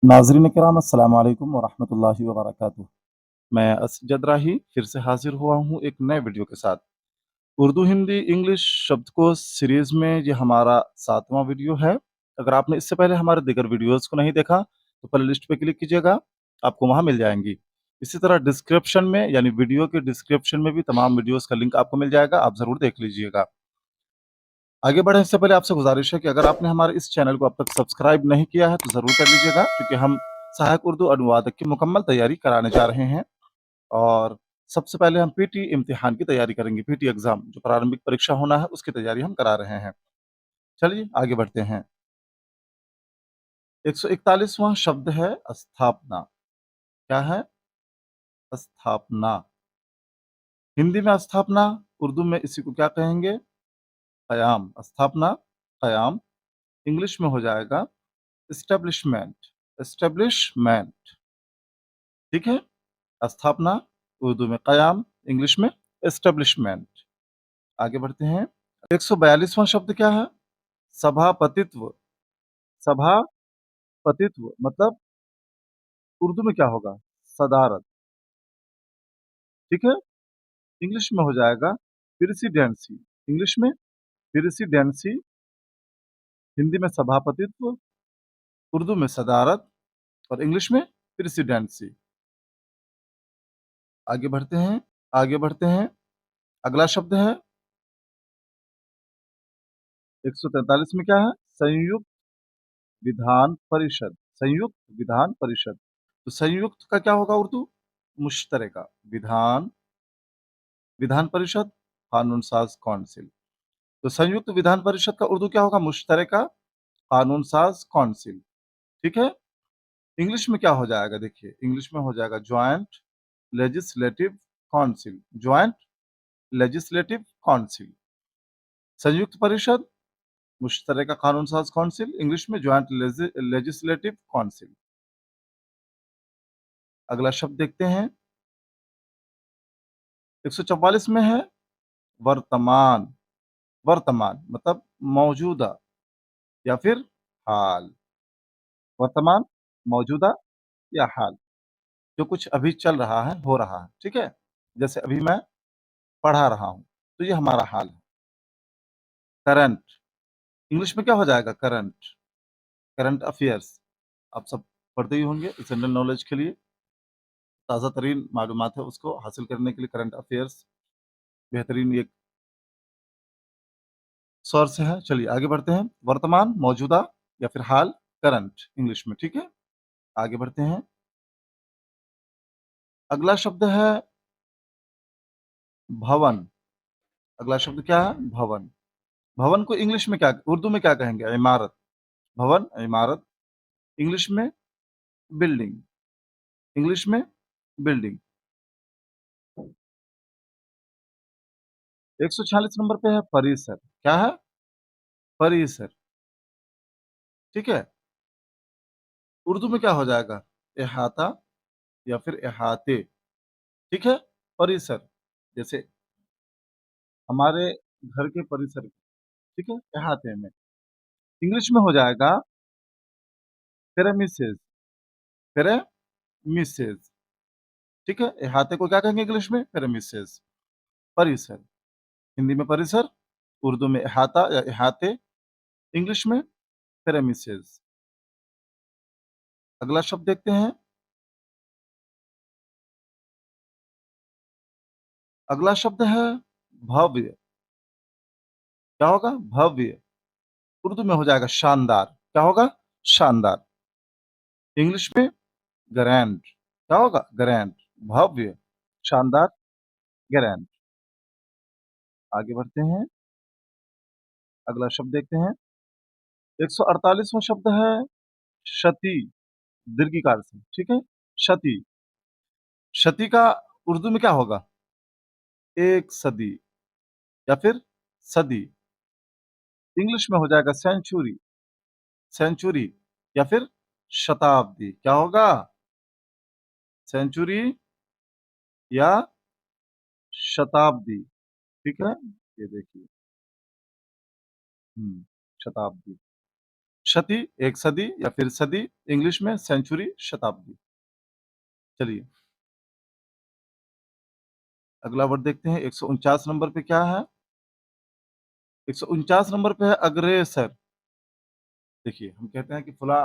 नाज़रीन किराम अस्सलाम वालेकुम वरहमतुल्लाहि वबरकातुहू। मैं असजद राही फिर से हाज़िर हुआ हूँ एक नए वीडियो के साथ। उर्दू, हिंदी, इंग्लिश शब्दकोश सीरीज़ में ये हमारा 7वां वीडियो है। अगर आपने इससे पहले हमारे दीगर वीडियोज़ को नहीं देखा, तो प्लेलिस्ट पे क्लिक कीजिएगा, आपको वहाँ मिल जाएँगी। इसी तरह डिस्क्रिप्शन में यानी वीडियो के डिस्क्रिप्शन में भी तमाम वीडियोज़ का लिंक आपको मिल जाएगा, आप ज़रूर देख लीजिएगा। आगे बढ़ने से पहले आपसे गुज़ारिश है कि अगर आपने हमारे इस चैनल को अब तक सब्सक्राइब नहीं किया है, तो ज़रूर कर लीजिएगा क्योंकि हम सहायक उर्दू अनुवादक की मुकम्मल तैयारी कराने जा रहे हैं। और सबसे पहले हम पीटी इम्तिहान की तैयारी करेंगे, पीटी एग्ज़ाम जो प्रारंभिक परीक्षा होना है, उसकी तैयारी हम करा रहे हैं। चलिए आगे बढ़ते हैं। 141वां शब्द है स्थापना। क्या है? स्थापना। हिंदी में स्थापना, उर्दू में इसी को क्या कहेंगे? क़याम। स्थापना, क़याम। इंग्लिश में हो जाएगा एस्टेब्लिशमेंट, एस्टेब्लिशमेंट। ठीक है? स्थापना, उर्दू में क़याम, इंग्लिश में एस्टेब्लिशमेंट। आगे बढ़ते हैं। 142वां शब्द क्या है? सभापतित्व। सभापतित्व मतलब उर्दू में क्या होगा? सदारत। ठीक है? इंग्लिश में हो जाएगा प्रेसिडेंसी। इंग्लिश में प्रेसिडेंसी, हिंदी में सभापतित्व, उर्दू में सदारत और इंग्लिश में प्रेसिडेंसी। आगे बढ़ते हैं, आगे बढ़ते हैं। अगला शब्द है 143 में क्या है? संयुक्त विधान परिषद। संयुक्त विधान परिषद। तो संयुक्त का क्या होगा उर्दू? मुश्तरका। विधान, विधान परिषद, कानून साज कौंसिल। तो संयुक्त विधान परिषद का उर्दू क्या होगा? मुश्तरका कानून साज कौंसिल। ठीक है? इंग्लिश में क्या हो जाएगा? देखिए, इंग्लिश में हो जाएगा joint legislative council. Joint legislative council. संयुक्त परिषद, मुश्तरका कानून साज कौंसिल, इंग्लिश में जॉइंट लेजिस्लेटिव काउंसिल। अगला शब्द देखते हैं। 144 में है वर्तमान। वर्तमान मतलब मौजूदा या फिर हाल। वर्तमान, मौजूदा या हाल। जो कुछ अभी चल रहा है, हो रहा है। ठीक है? जैसे अभी मैं पढ़ा रहा हूँ, तो ये हमारा हाल है। करंट, इंग्लिश में क्या हो जाएगा? करंट। Current affairs. आप सब पढ़ते ही होंगे जनरल नॉलेज के लिए। ताज़ा तरीन मालूमात है उसको हासिल करने के लिए करंट अफेयर्स बेहतरीन एक सोर्स है। चलिए आगे बढ़ते हैं। वर्तमान, मौजूदा या फिर हाल, करंट इंग्लिश में। ठीक है? आगे बढ़ते हैं। अगला शब्द है भवन। अगला शब्द क्या है? भवन। भवन को इंग्लिश में क्या, उर्दू में क्या कहेंगे? इमारत। भवन, इमारत। इंग्लिश में बिल्डिंग। इंग्लिश में बिल्डिंग। 146 नंबर पे है परिसर। क्या है? परिसर। ठीक है? उर्दू में क्या हो जाएगा? इहाता या फिर इहाते। ठीक है? परिसर। जैसे हमारे घर के परिसर, ठीक है? इहाते में। इंग्लिश में हो जाएगा प्रेमिसेस। प्रेमिसेस। ठीक है? इहाते को क्या कहेंगे इंग्लिश में? प्रेमिसेस। परिसर। हिंदी में परिसर, उर्दू में इहाता या इहाते, इंग्लिश में प्रेमिसेस। अगला शब्द देखते हैं। अगला शब्द है भव्य। क्या होगा? भव्य। उर्दू में हो जाएगा शानदार। क्या होगा? शानदार। इंग्लिश में ग्रैंड। क्या होगा? ग्रैंड। भव्य, शानदार, ग्रैंड। आगे बढ़ते हैं। अगला शब्द देखते हैं। 148वां शब्द है क्षति, दीर्घिकार से। ठीक है? क्षति। क्षति का उर्दू में क्या होगा? एक सदी या फिर सदी। इंग्लिश में हो जाएगा सेंचुरी। सेंचुरी या फिर शताब्दी। क्या होगा? सेंचुरी या शताब्दी। ठीक है? ये देखिए। शताब्दी। क्षति, 1 सदी या फिर सदी, इंग्लिश में सेंचुरी, शताब्दी। चलिए, अगला वर्ड देखते हैं 149 नंबर पे क्या है? 149 नंबर पे है अग्रेसर। देखिए, हम कहते हैं कि फलाँ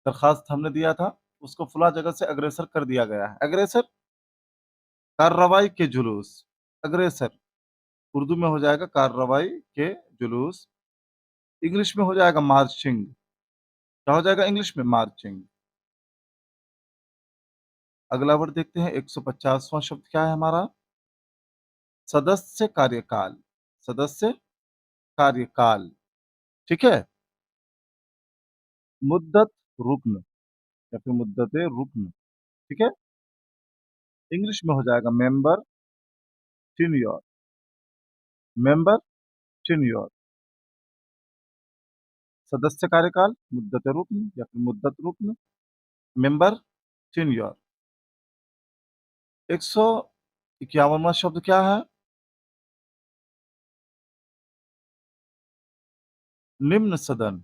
दरख़्वास्त हमने दिया था, उसको फलाँ जगह से अग्रेसर कर दिया गया है। अग्रेसर, कार्रवाई के जुलूस, अग्रेसर, उर्दू में हो जाएगा कार्रवाई के जुलूस, इंग्लिश में हो जाएगा मार्चिंग। क्या हो जाएगा इंग्लिश में? मार्चिंग। अगला वर्ड देखते हैं 150वां शब्द क्या है हमारा? सदस्य कार्यकाल, सदस्य कार्यकाल, ठीक है? मुद्दत रुक्न या फिर मुद्दत-ए-रुक्न, ठीक है? इंग्लिश में हो जाएगा मेंबर टेन्योर, मेंबर टेन्योर, सदस्य कार्यकाल, मुद्दत-ए-रुक्न या फिर मुद्दत-रुक्न, मेंबर टेन्योर। 151वां शब्द क्या है? निम्न सदन,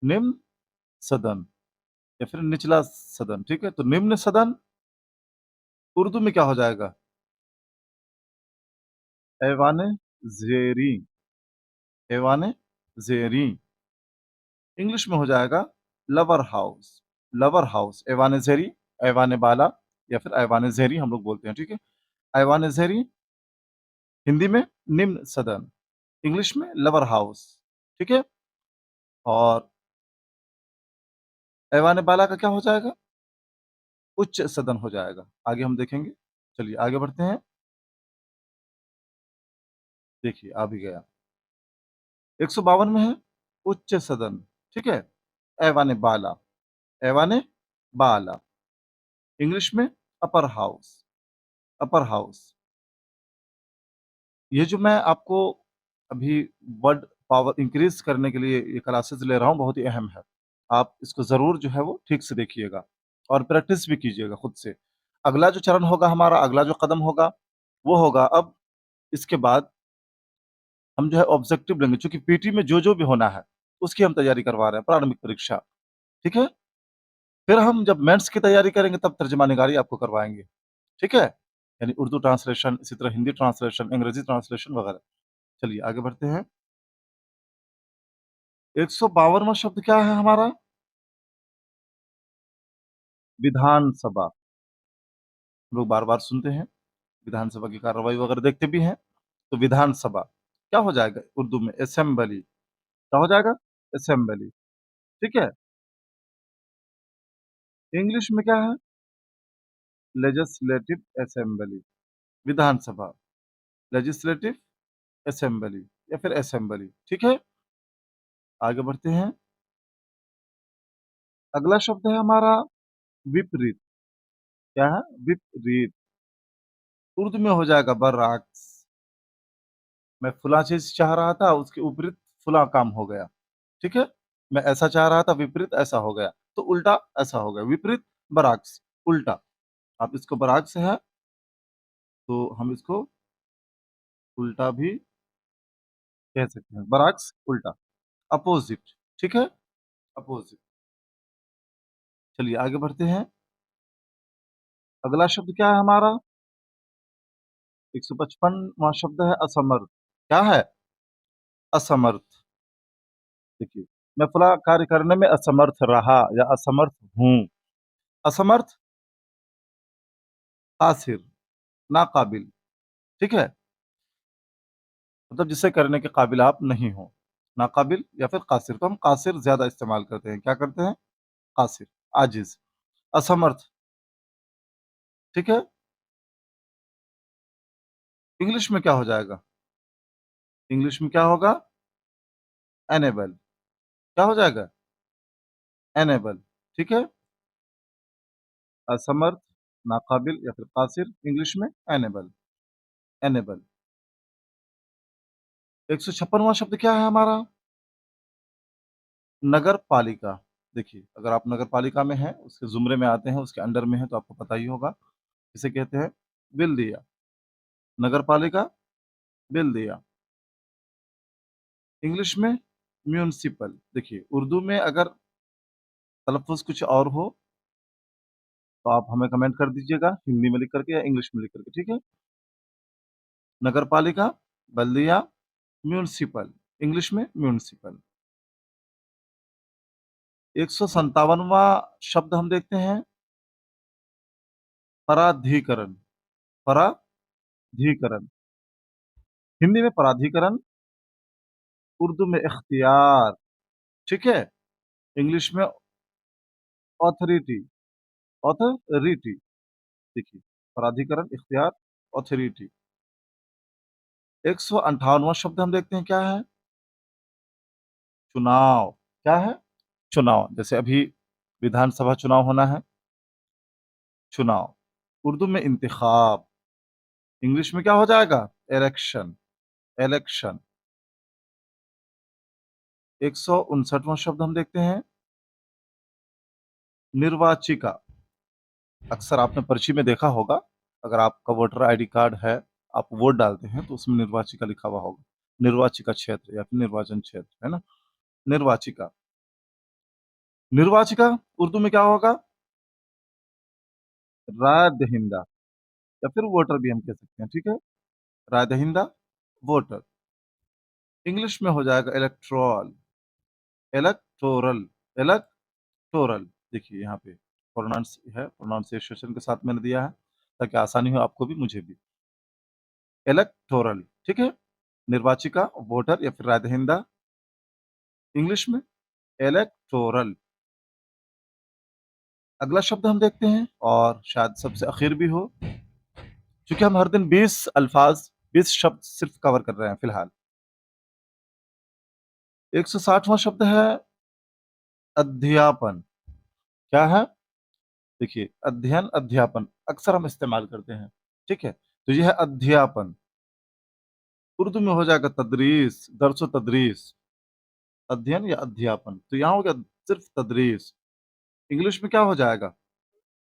निम्न सदन या फिर निचला सदन, ठीक है? तो निम्न सदन उर्दू में क्या हो जाएगा? ऐवान-ए-ज़ेरीं, ऐवान-ए-ज़ेरीं। इंग्लिश में हो जाएगा लवर हाउस, लवर हाउस, ऐवान-ए-ज़ेरी, ऐवान-ए-बाला या फिर ऐवान-ए-ज़ेरी हम लोग बोलते हैं, ठीक है? ऐवान-ए-ज़ेरी हिंदी में निम्न सदन, इंग्लिश में लवर हाउस, ठीक है? और ऐवान-ए-बाला का क्या हो जाएगा? उच्च सदन हो जाएगा। आगे हम देखेंगे। चलिए आगे बढ़ते हैं। देखिए आ भी गया। 152 में है उच्च सदन, ठीक है? ऐवान-ए-बाला, ऐवान-ए-बाला, इंग्लिश में अपर हाउस, अपर हाउस। ये जो मैं आपको अभी वर्ड पावर इंक्रीज़ करने के लिए ये क्लासेज़ ले रहा हूँ, बहुत ही अहम है। आप इसको ज़रूर जो है वो ठीक से देखिएगा और प्रैक्टिस भी कीजिएगा खुद से। अगला जो चरण होगा हमारा, अगला जो कदम होगा, वो होगा अब इसके बाद हम जो है ऑब्जेक्टिव लेंगे, चूँकि पीटी में जो-जो भी होना है, उसकी हम तैयारी करवा रहे हैं, प्रारंभिक परीक्षा, ठीक है? फिर हम जब मेंस की तैयारी करेंगे तब तर्जमा-निगारी आपको करवाएँगे, ठीक है? यानी उर्दू ट्रांसलेशन, इसी तरह हिंदी ट्रांसलेशन, अंग्रेज़ी ट्रांसलेशन वगैरह। चलिए आगे बढ़ते हैं। 152वां शब्द क्या है हमारा? विधानसभा। लोग बार-बार सुनते हैं, विधानसभा की कार्रवाई वगैरह देखते भी हैं, तो विधानसभा क्या हो जाएगा उर्दू में? असेंबली, क्या हो जाएगा? असेंबली, ठीक है? इंग्लिश में क्या है? लेजिस्लेटिव असेंबली, विधानसभा, लेजिस्लेटिव असेंबली या फिर असेंबली, ठीक है? आगे बढ़ते हैं। अगला शब्द है हमारा विपरीत, क्या है? विपरीत, उर्दू में हो जाएगा बरअक्स। मैं फलाँ चीज़ चाह रहा था, उसके विपरीत फलाँ काम हो गया, ठीक है? मैं ऐसा चाह रहा था, विपरीत ऐसा हो गया, तो उल्टा ऐसा हो गया, विपरीत बरअक्स, उल्टा। आप इसको बरअक्स है, तो हम इसको उल्टा भी कह सकते हैं, बरअक्स उल्टा, अपोज़िट, ठीक है? अपोज़िट। चलिए आगे बढ़ते हैं। अगला शब्द क्या है हमारा? 155वां शब्द है असमर्थ। क्या है? असमर्थ। देखिए, मैं फलाँ कार्य करने में असमर्थ रहा या असमर्थ हूँ। असमर्थ, कासिर, नाकाबिल, ठीक है? मतलब जिसे करने के काबिल आप नहीं हो। नाकाबिल या फिर कासिर, तो हम कासिर ज़्यादा इस्तेमाल करते हैं। क्या करते हैं? कासिर, आजिज़, असमर्थ, ठीक है? इंग्लिश में क्या हो जाएगा? इंग्लिश में क्या होगा? अनेबल, क्या हो जाएगा? अनेबल, ठीक है? असमर्थ, नाकाबिल या फिर कासिर, इंग्लिश में अनेबल, अनेबल। 156वां शब्द क्या है हमारा? नगर पालिका। देखिए, अगर आप नगर पालिका में हैं, उसके ज़ुमरे में आते हैं, उसके अंडर में हैं, तो आपको पता ही होगा। इसे कहते हैं बिल्दिया, नगर पालिका, बिल्दिया। इंग्लिश में म्युनिसिपल। देखिए, उर्दू में अगर तलफ़्फ़ुज़ कुछ और हो, तो आप हमें कमेंट कर दीजिएगा, हिंदी में लिख कर के या इंग्लिश में लिख कर के, ठीक है? नगरपालिका, बल्दिया, म्युनिसिपल, इंग्लिश में म्युनिसिपल। 157वां शब्द हम देखते हैं, पराधिकरण, पराधिकरण। हिंदी में पराधिकरण, उर्दू में इख्तियार, ठीक है? इंग्लिश में ऑथोरिटी, ऑथोरिटी। देखिए, पराधिकरण, इख्तियार, ऑथोरिटी। 158वां शब्द हम देखते हैं, क्या है? चुनाव। क्या है? चुनाव। जैसे अभी विधानसभा चुनाव होना है, चुनाव। उर्दू में इंतिखाब, इंग्लिश में क्या हो जाएगा? Election, election. 159वां शब्द हम देखते हैं, निर्वाचिका। अक्सर आपने पर्ची में देखा होगा, अगर आपका वोटर आईडी कार्ड है, आप वोट डालते हैं, तो उसमें निर्वाचिका लिखा हुआ होगा। निर्वाचिका क्षेत्र या फिर निर्वाचन क्षेत्र, है ना? निर्वाचिका। निर्वाचिका उर्दू में क्या होगा? राय दहिंदा या फिर वोटर भी हम कह सकते हैं, ठीक है? राय दहिंदा, वोटर। इंग्लिश में हो जाएगा इलेक्टोरल, इलेक्टोरल, इलेक्टोरल। देखिए यहाँ पे प्रोनाउंसिएशन के साथ मैंने दिया है, ताकि आसानी हो आपको भी, मुझे भी। इलेक्टोरल, ठीक है? निर्वाचिका, वोटर या फिर राय दहिंदा, इंग्लिश में इलेक्टोरल। अगला शब्द हम देखते हैं, और शायद सबसे आखिर भी हो, क्योंकि हम हर दिन 20 अल्फाज, 20 शब्द सिर्फ कवर कर रहे हैं फिलहाल। 160वां शब्द है अध्यापन। क्या है? देखिए, अध्ययन, अध्यापन अक्सर हम इस्तेमाल करते हैं, ठीक है? तो ये है अध्यापन। उर्दू में हो जाएगा तदरीस, दर्स व तदरीस। अध्ययन या अध्यापन, तो यहाँ हो गया सिर्फ तदरीस। इंग्लिश में क्या हो जाएगा?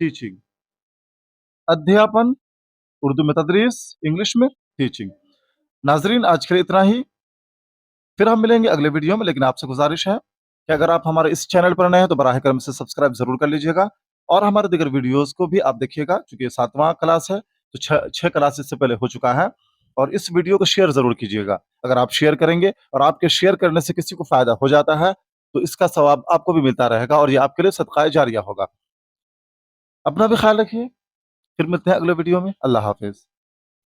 टीचिंग। अध्यापन, उर्दू में तदरीस, इंग्लिश में टीचिंग। नाज़रीन, आज के लिए इतना ही। फिर हम मिलेंगे अगले वीडियो में, लेकिन आपसे गुज़ारिश है कि अगर आप हमारे इस चैनल पर नए हैं, तो बराह करम इसे सब्सक्राइब ज़रूर कर लीजिएगा, और हमारे दीगर वीडियोज़ को भी आप देखिएगा, चूँकि ये 7वां क्लास है, तो 6 क्लास इससे पहले हो चुका है। और इस वीडियो को शेयर ज़रूर कीजिएगा। अगर आप शेयर करेंगे और आपके शेयर करने से किसी को फ़ायदा हो जाता है, तो इसका सवाब आपको भी मिलता रहेगा, और ये आपके लिए सदक़ाए जारिया होगा। अपना भी ख़्याल रखिए, फिर मिलते हैं अगले वीडियो में। अल्लाह हाफ़िज़।